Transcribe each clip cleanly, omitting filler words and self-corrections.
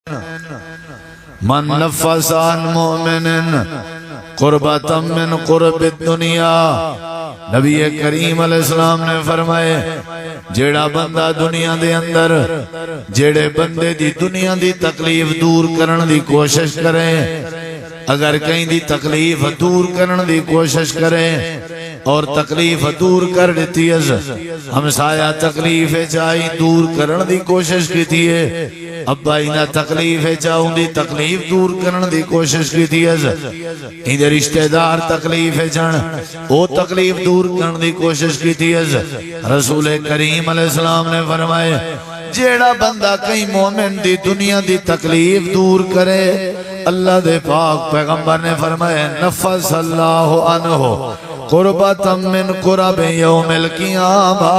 من نفس عن مؤمن قربتا من قرب الدنیا، نبی کریم علیہ السلام نے فرمائے جیڑا بندہ دنیا دے اندر جیڑے بندے دی دنیا دی تکلیف دور کرن دی کوشش کرے، اگر کہیں دی تکلیف دور کرن دی کوشش کرے اور تکلیف دور کر دیتی ہے، ہمسایہ تکلیف چاہی دور کرن دی کوشش کی تھی ہے، ابا انہا تکلیف چاہوں دی تکلیف دور کرن دی کوشش کی تھی ہے، انہا رشتہ دار تکلیف چاہن او تکلیف دور کرن دی کوشش کی تھی ہے۔ رسول کریم علیہ السلام نے فرمائے جیڑا بندہ کئی مومن دی دنیا دی تکلیف دور کرے، اللہ دے پاک پیغمبر نے فرمائے نفس اللہ عنہ قربتا من قرب یوم القیامہ،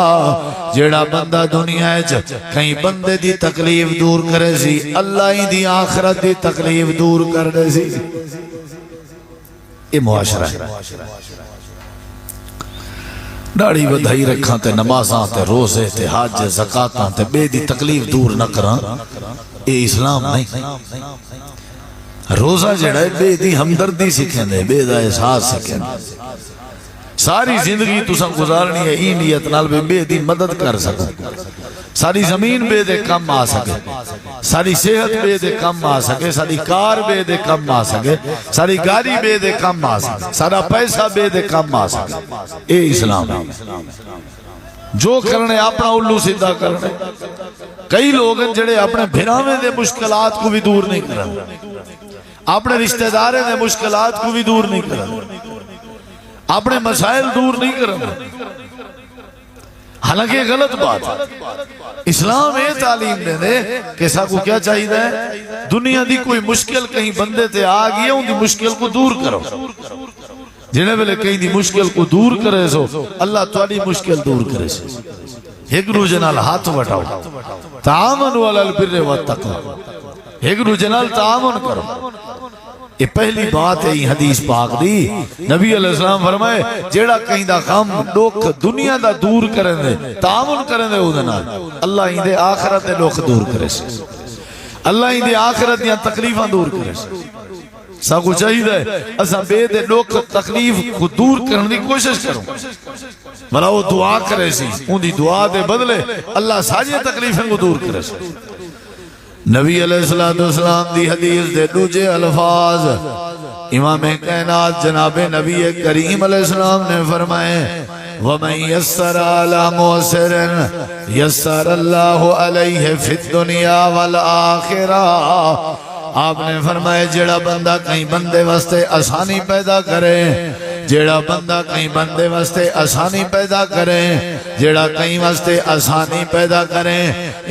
جیڑا بندہ دنیا ہے کہیں بندے دی تکلیف دور کرے سی، اللہ ہی دی آخرت دی تکلیف دور کر دے سی۔ یہ معاشرہ ہے، داڑھی بدھائی رکھاں تے نمازاں تے روزے تے حج زکاتاں تے بے دی تکلیف دور نہ کراں، یہ اسلام نہیں۔ روزہ جڑا ہے بے دی ہمدردی سکھیں دے، بے دا احساس سکھیں دے، ساری زندگی تساں گزارنی ہے این نیت نال بے دی مدد کر سکو، ساری زمین بے دے کم آ سکے، ساری صحت بے دے کم آ سکے، ساری کار بے دے کم آ سکے، ساری گاڑی بے دے کم آ سکے، سارا پیسہ بے دے کم آ سکے، اے اسلام ہے۔ جو کرنے اپنا الو سیدھا کرنے، کئی لوگ ہیں جڑے اپنے بھراویں دے مشکلات کو بھی دور نہیں کرنے، اپنے رشتہ داریں دے مشکلات کو بھی دور نہیں کرنے، اپنے مسائل دور نہیں کرنا، حالانکہ غلط بات ہے۔ اسلام یہ تعلیم دے دے کہ سا کو کیا چاہیے ہے، دنیا دی کوئی مشکل کہیں بندے تے آ گئی ہے، ان دی مشکل کو دور کرو، جنہیں ویلے کہیں دی مشکل کو دور کرے سو اللہ تواڈی مشکل دور کرے سو۔ ایک دوجے نال ہاتھ وٹاؤ، تعاونوا علی البر والتقوی، ایک دوجے نال تعاون کرو۔ یہ پہلی بات ہے یہ حدیث پاک دی، نبی علیہ السلام فرمائے جیڑا کہیں دا غم دکھ دنیا دا دور کریں دے، تعاون کریں دے اودنا، اللہ ہی دے آخرت دے لوگ دور کرے سے، اللہ ہی دے آخرت دیاں تکلیفاں دور کرے سے۔ سا کو چاہیے ہے اسا بے دے لوگ تکلیف کو دور کرنے دی کوشش کروں، بلا وہ دعا کرے سی، ان دی دعا دے بدلے اللہ ساری تکلیفیں کو دور کرے سے۔ نبی علیہ السلام دی حدیث دے دوجے الفاظ امام کائنات جناب نبی کریم علیہ السلام نے فرمائے وَمَنْ يَسَّرَ عَلَى مُعْسِرٍ يَسَّرَ اللَّهُ عَلَيْهِ فِي الدُّنْيَا وَالْآخِرَةِ۔ آپ نے فرمائے جیڑا بندہ کہیں بندے واسطے آسانی پیدا کرے، جیڑا بندہ کہیں بندے واسطے آسانی پیدا کرے، جیڑا کہیں واسطے آسانی پیدا کرے،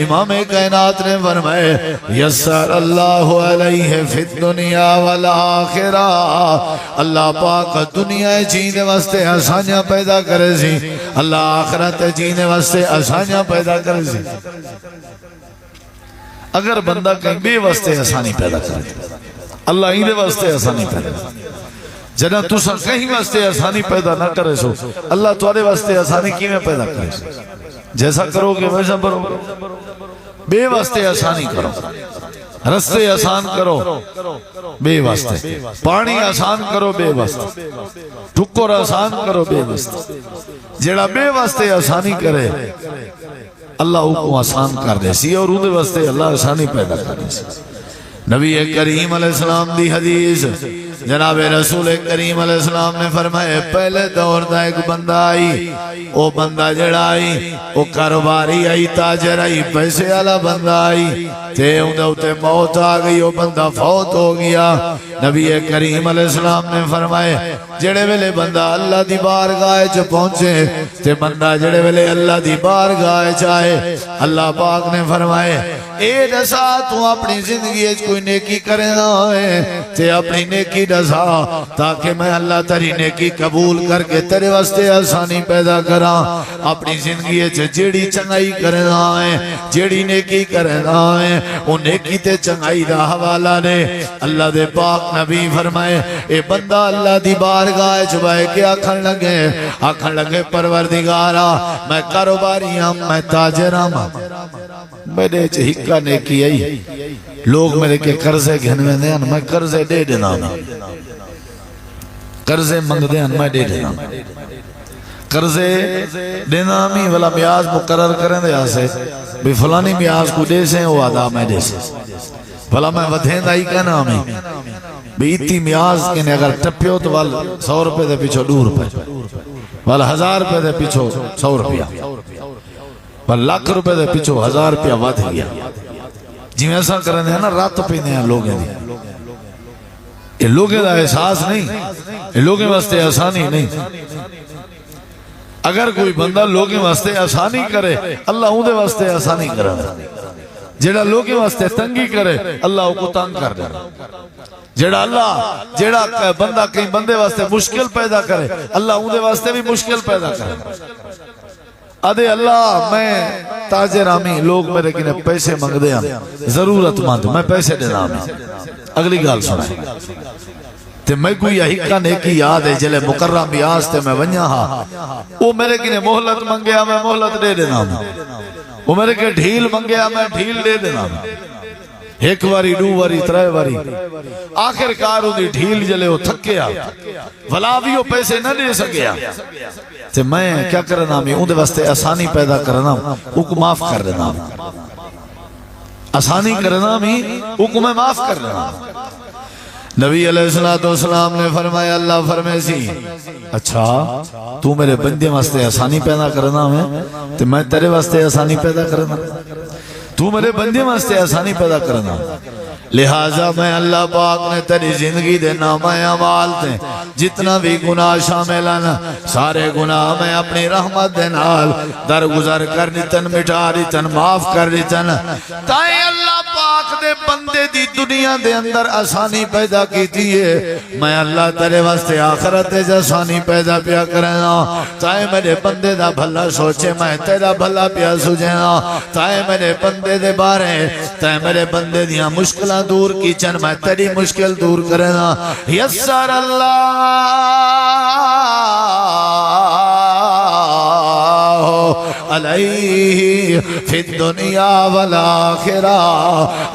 امام کائنات نے فرمائے یسر اللہ علیہ فی الدنیا والآخرہ، اللہ پاک دنیا جینے واسطے آسانیاں پیدا کرے سی، اللہ آخرت جینے واسطے آسانیاں پیدا کرے سی۔ اگر بندہ کہیں بے واسطے آسانی پیدا کرے، اللہ ہی دے واسطے آسانی پیدا کرے، جنہ تسا کہیں واسطے آسانی پیدا نہ کرے سو اللہ تمہارے واسطے آسانی کی میں پیدا کرے سو، جیسا کرو گے ویسا برو گے، بے واسطے آسانی کرو، رستے آسان کرو بے واسطے، پانی آسان کرو بے واسطے، ٹھکر آسان کرو بے واسطے، جیڑا بے واسطے آسانی کرے اللہ کو آسان کر دے سی، اور اندھے واسطے اللہ آسانی پیدا کر دے سی۔ نبی کریم علیہ السلام دی حدیث جناب رسول کریم علیہ السلام نے فرمائے پہلے دور دا ایک بندہ آئی، او بندہ جڑا آئی او کاروباری آئی، تاجر آئی، پیسے والا بندہ آئی، تے اندھے موت آ گئی، او بندہ فوت ہو گیا۔ نبی کریم علیہ السلام نے فرمائے جڑے ویلے بندہ اللہ دی بارگاہ چ پہنچے، تے بندہ جڑے ویلے اللہ دی بارگاہ چاہے، اللہ پاک نے فرمائے اے دسا تو اپنی زندگی کوئی نیکی کرنا ہے تے اپنی نیکی دسا تاکہ میں اللہ تیری نیکی قبول کر کے تیرے واسطے آسانی پیدا کراں، اپنی زندگی جیڑی چنگائی کرنا ہے، جیڑی نیکی کرنا ہے، وہ نیکی تے چنگائی دا حوالہ نے۔ اللہ دے پاک نبی فرمائے اے بندہ اللہ دی بارگاہ چھبائے کے آکھن لگے پروردگارا میں کاروباری ہم، میں تاجر ہم، میرے ہکا نیکی آئی لوگ میرے کے قرضے گھنوے دیں میں قرضے دے دینا قرضے منگ دیں میں دے دینا قرضے دینا ہمیں والا میاز مقرر کریں دے آسے بھی فلانی میاز کو دے سے وہ آدھا میں دے سے بھلا میں ودھیں دائی کہنا ہمیں بھی اتنی میاز کہنے اگر ٹپیو تو وال 100 روپے دے پیچھو 2 روپے وال 1000 روپے دے پیچھو 100 روپیہ وال لاکھ روپے دے پیچھو 1000 روپیہ ود گیا جی میں ایسا کرنے ہیں نا رات پینے ہیں لوگیں دی یہ لوگیں دا احساس نہیں یہ لوگیں واسطے آسانی نہیں اگر کوئی بندہ لوگیں واسطے آسانی کرے اللہ اون دے واسطے آسانی کرے جیڑا لوگیں واسطے تنگی کرے اللہ کو تنگ کر دے جیڑا بندہ کہیں بندے واسطے مشکل پیدا کرے اللہ اون دے واسطے بھی مشکل پیدا کرے ادھے اللہ میں تاجر آمی لوگ میرے کنے پیسے منگ دے ضرورت مند میں پیسے دینا آمی اگلی گال سنائیں تے میں کوئی ہکا نیکی یاد ہے جلے مقررہ بیاس تے میں ونیا ہاں وہ میرے کنے محلت منگیا میں محلت دے دینا وہ میرے کے ڈھیل منگیا میں ڈھیل دے دینا ایک واری 2 واری 3 واری آخر کار دی ڈھیل جلے وہ تھکیا بھلا بھی وہ پیسے نہ دے سکیا تے میں کیا کرنا میں اون دے واسطے آسانی پیدا کرنا او کو معاف کر دینا آسانی کرنا میں او کو میں معاف کر دینا نبی علیہ السلام نے فرمایا اللہ فرمائے سی اچھا تو میرے بندے واسطے آسانی پیدا کرنا تو میں تیرے واسطے آسانی پیدا کرنا تو میرے بندے واسطے آسانی پیدا کرنا لہٰذا میں اللہ پاک نے تیری زندگی دے نامہ اعمال تے جتنا بھی گناہ شامل ہیں سارے گناہ میں اپنی رحمت دے نال درگزر کر دیتن مٹا دیتن معاف کر دیتن تائیں اللہ پاک دے بندے دی دنیا دے اندر آسانی پیدا کیتی ہے میں اللہ تیرے واسطے آخرت دے آسانی پیدا پیا کرنا تائیں میرے بندے دا بھلا سوچے میں تیرا بھلا پیا سوچنا تائیں میرے بندے دے بارے تائیں میرے بندے دیاں مشکلہ دور کی چن میں تیری مشکل دور کرنا یسر اللہ علیہ فی الدنیا والآخرہ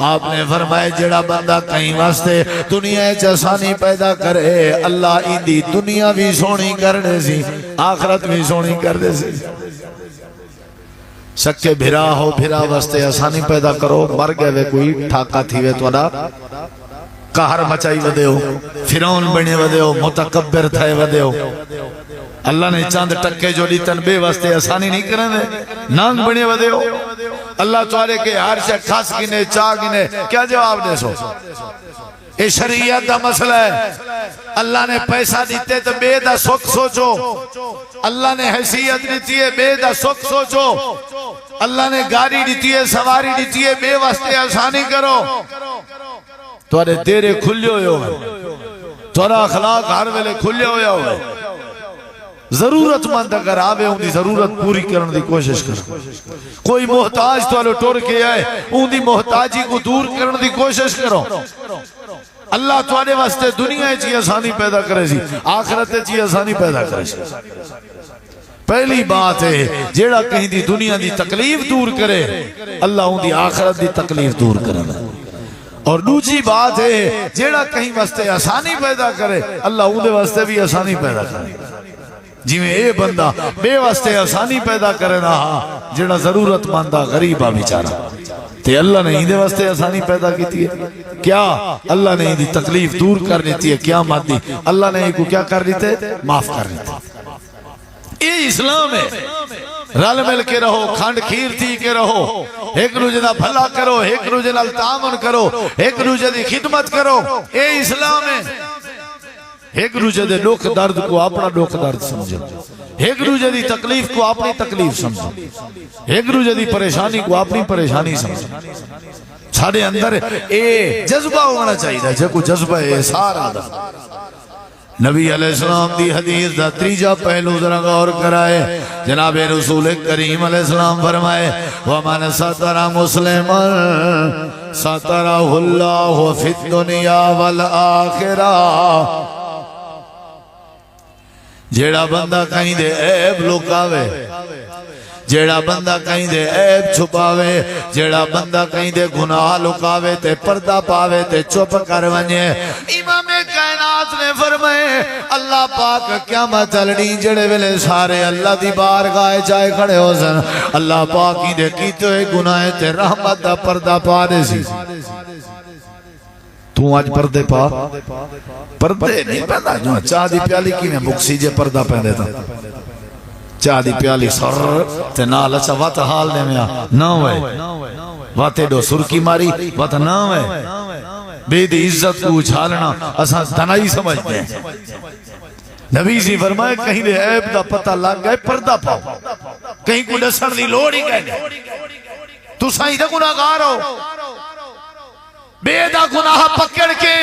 آپ نے فرمائے جڑا بندہ کہیں واسطے دنیا چسانی پیدا کرے اللہ ایدی دنیا بھی سونی کر دے سی آخرت بھی سونی کر دے سی سکے بھرا ہو بھرا واسطے آسانی پیدا کرو مر گئے وے کوئی ٹھاکا تھی وے توڑا کہر مچائی ودے ہو فرعون بنے ودے ہو متکبر تھے ودے ہو اللہ نے چاند ٹکے جو لیتن بے واسطے آسانی نہیں کرنے نانگ بنے ودے ہو اللہ توارے کے ہر شے کھاس گنے چاہ گنے کیا جواب دے سو یہ شریعت دا مسئلہ ہے اللہ نے پیسہ دیتے تو بے دا سکھ سوچو اللہ نے حیثیت دیتی ہے بے دا سکھ سوچو اللہ نے گاڑی دیتی ہے سواری دیتی ہے بے واسطے آسانی کرو توارے دیرے کھلے ہوئے ہوئے توارا اخلاق ہر ویلے کھلے ہوئے ہوئے ضرورت مند اگر آوے ان دی ضرورت پوری کرنے دی کوشش کرو کوئی محتاج توالو ٹور کے آئے ان دی محتاجی کو دور کرنے دی کوشش کرو اللہ توڑے واسطے دنیا چی آسانی پیدا کرے سی آخرت چی آسانی پیدا کرے سی پہلی بات ہے جیڑا کہیں دی دنیا دی تکلیف دور کرے اللہ ان دی آخرت دی تکلیف دور کرے اور دوسری بات ہے جیڑا کہیں واسطے آسانی پیدا کرے اللہ ان دے واسطے بھی آسانی پیدا کرے جی میں اے بندہ بے واسطے آسانی پیدا کرے رہا جیڑا ضرورت مندہ غریبہ بیچارہ تے اللہ نے ہی دے واسطے آسانی پیدا کی ہے کیا اللہ نے ہی دی تکلیف دور کر دیتی ہے کیا مادی اللہ نے ہی کو کیا کر دیتے معاف کر دیتے یہ اسلام ہے رل مل کے رہو کھانڈ کھیر تھی کے رہو ایک روزے دا بھلا کرو ایک روزے نال تعاون کرو ایک روزے دی خدمت کرو یہ اسلام ہے ایک روزے دے دکھ درد کو اپنا دکھ درد سمجھو ایک روزے دی تکلیف کو اپنی تکلیف سمجھو ایک روزے دی پریشانی کو اپنی پریشانی سمجھو سارے اندر اے جذبہ ہونا چاہیے جے کو جذبہ ہے سارا دا نبی علیہ السلام دی حدیث دا تریجہ پہلو ذرا غور کرائے جناب رسول کریم علیہ السلام فرمائے وَمَنْ سَتَرَ مُسْلِمًا سَتَرَهُ اللَّهُ فِي الدُّنْيَا وَالْآخِرَةِ جیڑا بندہ کہیں دے عیب لوکاوے جیڑا بندہ کہیں دے عیب چھپاوے، جیڑا بندہ کہیں دے گناہ لکاوے تے پردہ پاوے تے چپ کر ونجے۔ امام کائنات نے فرمائے اللہ پاک قیامت چلنی جڑے ویلے سارے اللہ دی بارگاہ چائے کھڑے ہو سن، اللہ پاک ہی دے کیتے ہوئے گناہ تے رحمت دا پردہ پا دے سی۔ تو آج پردے پا پردے نہیں پہندا جو چاہ دی پیالی کی میں مکسی جے پردہ پہن دیتا، چاہ دی پیالی سر تے نال اچھا وات حال دے میں نہ ہوئے، واتے دو سرکی ماری وات نہ ہوئے، بے دی عزت کو اچھالنا اساں دنائی سمجھتے ہیں۔ نبی سی فرمائے کہیں دے عیب دا پتہ لگ گئے پردہ پاؤ، کہیں کو ڈسن دی لوڑ ہی کہنے تو سائیں دے گناہگار ہو، بے دا گناہ پکڑ کے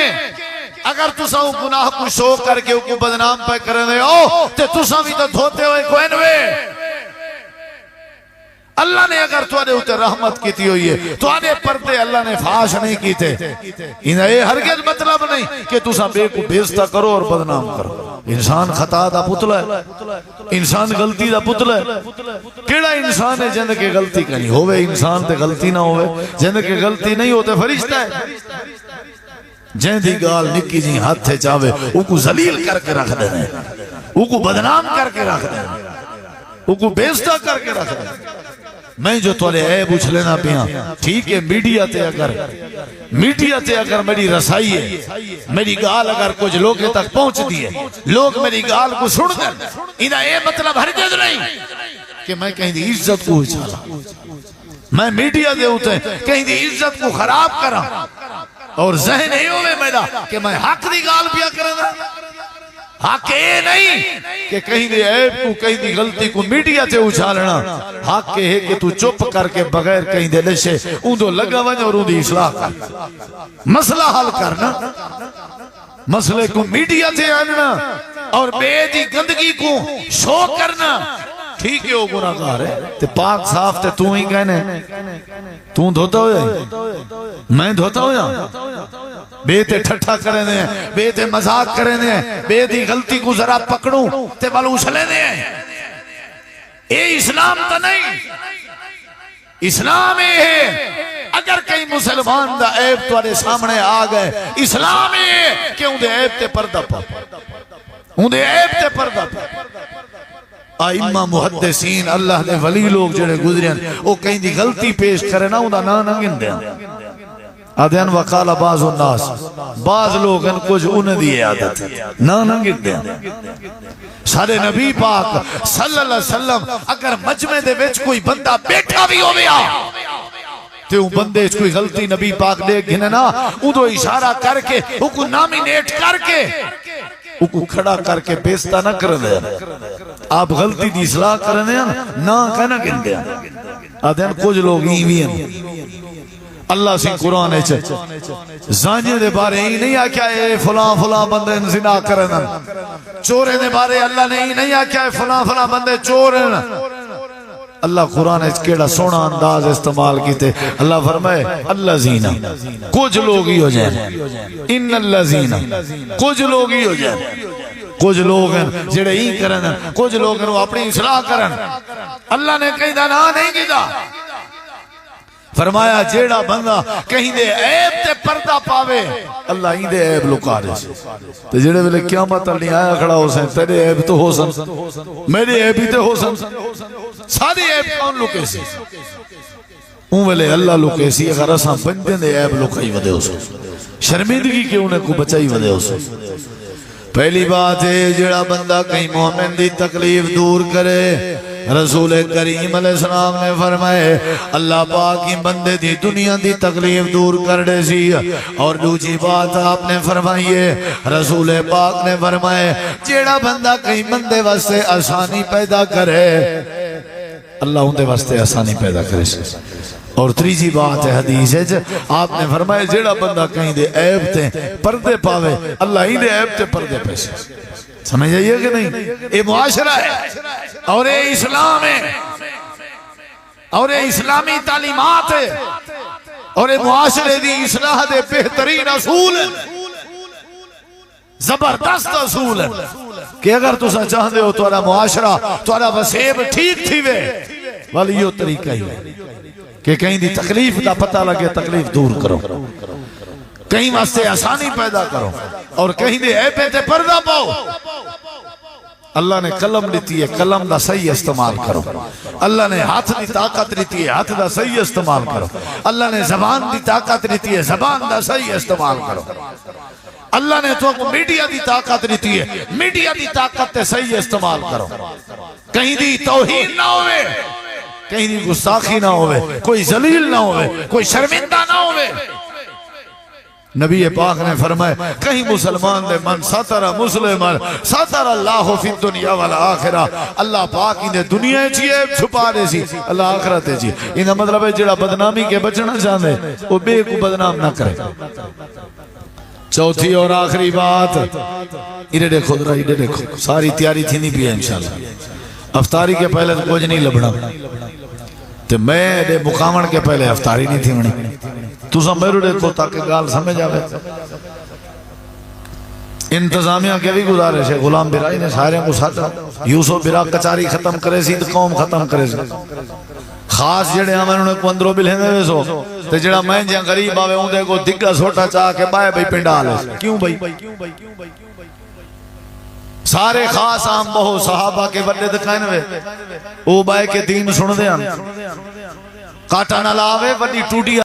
اگر تسا گناہ کو شو کر کے کو بدنام پہ کرنے ہو تے تسا بھی تو دھوتے ہوئے کوئی نوے۔ اللہ نے اگر توانے ہوتے رحمت کیتی ہوئی ہے تو آنے پردے اللہ نے فاش نہیں کیتے، انہیں یہ ہرگز مطلب نہیں کہ تسا بے کو بیزتا کرو اور بدنام کرو۔ انسان خطا دا پتلا ہے، انسان غلطی دا پتلا ہے۔ کیڑا انسان ہے جند کے غلطی کرنی ہوئے، انسان تے غلطی نہ ہوئے، جند کے غلطی نہیں ہوتے فرشتہ ہے۔ جن دی گال نکی جی ہاتھ چاہوے او کو ذلیل کر کے رکھ دینے، او کو بدنام کر کے رکھ دینے، او کو بیزتا کر کے رکھ دینے۔ میں جو تولے عیب اچھلینا پیاں ٹھیک ہے، میڈیا تے اگر میری رسائی ہے، میری گال اگر کچھ لوگ تک پہنچ دیئے، لوگ میری گال کو سن کر انہا یہ مطلب ہرگز نہیں کہ میں کہیں دی عزت کو اچھالا، میں میڈیا دے ہوتے ہیں کہیں دی عزت کو خراب کرا اور ذہن نہیں ہوئے میرا کہ میں حق دی گال پیا کرنا۔ حق یہ نہیں کہ کہیں دے عیب کو کہیں دی غلطی کو میڈیا تے اچھالنا، حق یہ ہے کہ تو چپ کر کے بغیر کہیں دے لشے اندو لگا ونج اور اندی اصلاح کر، مسئلہ حل کرنا، مسئلے کو میڈیا تے آننا اور بے دی گندگی کو شو کرنا ٹھیک ہے، وہ گناہگار ہے تے پاک صاف تے تو ہی کہنے تو دھوتا ہو جائے میں دھوتا ہو جائے، بے تے ٹھٹھا کریں دیں، بے تے مذاق کریں دیں، بے دی غلطی کو ذرا پکڑوں تے بلو اچھلے دیں۔ اے اسلام تا نہیں، اسلام ہے اگر کئی مسلمان دا عیب توارے سامنے آ گئے، اسلام ہے کہ ان دے عیب تے پردہ پا، ان دے عیب تے پردہ پا۔ آئمہ محدثین اللہ نے ولی لوگ جڑے گزرین وہ کہیں دی غلطی پیش کرے نا انہا نا گن دیا آدھین وقال بعض الناس، بعض لوگ ان کچھ انہیں دیئے عادت نا گن دیا۔ سارے نبی پاک صلی اللہ علیہ وسلم اگر مجمع دے ویچ کوئی بندہ بیٹھا بھی ہو گیا تے ان بندے اس کوئی غلطی نبی پاک دے گھنے نا ان دو اشارہ کر کے ان کو نامینیٹ کر کے ان کو کھڑا کر کے بیستا نہ کر دے، آپ غلطی دی اصلاح کرنے نا کہنا گن دیا۔ آدھین کچھ لوگ ہی ہیں اللہ سے قرآن ہے زانجے دے بارے ہی نہیں آکیا ہے فلاں فلاں بندے زنا کرنا، چورے دے بارے اللہ نے ہی نہیں آکیا ہے فلاں فلاں بندے چورن۔ اللہ قرآن ہے کیڑا سونا انداز استعمال کیتے، اللہ فرمائے اللہ زینہ کچھ لوگ ہی ہو جائیں، ان اللہ زینہ کچھ لوگ ہی ہو جائیں، کچھ لوگ ہیں جڑے ہی کرن، کچھ لوگ ہیں وہ اپنی اصلاح کرن۔ اللہ نے کہیں دا نا نہیں کیتا، فرمایا جیڑا بندہ کہیں دے عیب تے پردہ پاوے اللہ ہی دے عیب لکا دے تے جیڑے ویلے قیامت نہیں آیا کھڑا ہو سن تیرے عیب تو ہو سن، میرے عیب ہی تے ہو سن، سارے عیب کون لکے سی اون ویلے اللہ لکے سی اگر اساں بندے دے عیب لکائی ودے ہو سن، شرمندگی کے انہیں کو بچائی ودے ہو سن۔ پہلی بات ہے جیڑا بندہ کہیں مومن دی تکلیف دور کرے، رسول کریم علیہ السلام نے فرمائے اللہ پاک کی بندے دی دنیا دی تکلیف دور کر دے سی۔ اور دوسری بات آپ نے فرمائیے رسول پاک نے فرمائے جیڑا بندہ کہیں بندے واسطے آسانی پیدا کرے اللہ ان دے واسطے آسانی پیدا کرے سی۔ اور تیسری بات ہے حدیث ہے آپ نے فرمایا جیڑا بندہ کہیں دے عیب تے پردے پاوے اللہ ہی دے عیب تے پردے پیسے، سمجھ جائیے کہ نہیں؟ یہ معاشرہ ہے اور یہ اسلام ہے اور یہ اسلامی تعلیمات ہے اور یہ معاشرے دی اصلاح دے بہترین اصول ہے، زبردست اصول ہے کہ اگر تسا چاہتے ہو تمہارا معاشرہ تمہارا وسیب ٹھیک تھی وے والی یہ طریقہ ہی ہے کہ کہیں دی تکلیف دا پتہ لگے تکلیف دور کرو، کہیں واسطے آسانی پیدا کرو، اور کہیں دے اے پہ تے پردہ پاؤ۔ اللہ نے قلم دیتی ہے، قلم دا صحیح استعمال کرو۔ اللہ نے ہاتھ دی طاقت دیتی ہے، ہاتھ دا صحیح استعمال کرو۔ اللہ نے زبان دی طاقت دیتی ہے، زبان دا صحیح استعمال کرو۔ اللہ نے تو کو میڈیا دی طاقت دیتی ہے، میڈیا دی طاقت تے صحیح استعمال کرو۔ کہیں دی توہین نہ ہوئے، کہیں دی گستاخی نہ ہوئے، کوئی ذلیل نہ ہوئے، کوئی شرمندہ نہ ہوئے۔ نبی پاک نے فرمایا کہیں مسلمان دے من ساتر مسلمان ساتر اللہ فی الدنیا والآخرہ، اللہ پاک انہیں دنیا چیئے چھپا دے سی، اللہ آخرت چیئے۔ انہا مطلب ہے جڑا بدنامی کے بچنا چاہتے وہ بے کو بدنام نہ کرے۔ چوتھی اور آخری بات، انہیں دیکھو ذرا، انہیں دیکھو، ساری تیاری تھی نہیں بھی ہے انشاءاللہ۔ افطاری کے پہلے تو کچھ نہیں لبنا، تو میں دے مقامن کے پہلے افطاری نہیں تھی منی، تو سا میرے دیکھو تاکہ گال سمجھ آوے۔ انتظامیہ کے بھی گزارش ہے، غلام برائی نے سارے کو ساتھا، یوسف برا کچاری ختم کرے سی تو قوم ختم کرے سی۔ خاص جڑے ہمیں انہوں نے کو اندروں بھی لہنے وے سو، تو جڑا میں جہاں غریب آوے ہوں دے کو دگا سوٹا چاہ کے بائے بھائی پنڈا لے۔ کیوں بھائی؟ سارے خاص عام بہو صحابہ کے بڑے دکھائیں وے، او بائے کے دین سن دے ہم، کاٹا نہ لاوے وڈی ٹوٹی